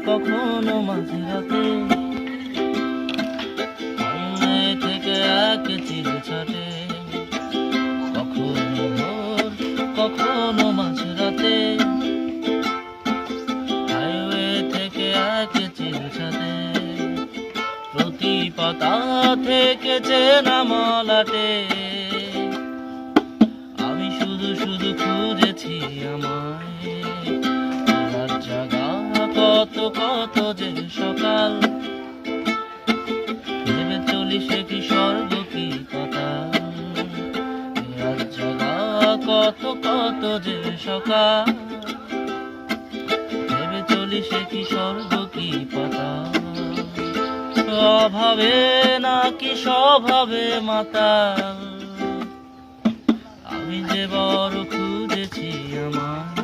কখনো মাঝরাতে থেকে এক চিল ছাটে, কখনো ভোর কখনো মাঝরাতে হাইওয়ে থেকে এক চিল ছাটে, প্রতি পাতা থেকে চেনা মলাটে আমি শুধু শুধু খুঁজেছি আমায় রাত জাগা কত কত যে সকাল, ভেবে চলি সে কি স্বর্গ কি কথা, রাত জাগা কত কত যে সকাল, ভেবে চলি সে কি স্বর্গ কি কথা, অভাবে নাকি স্বভাবে মাতাল আমি যে বড় খুঁজেছি আমায়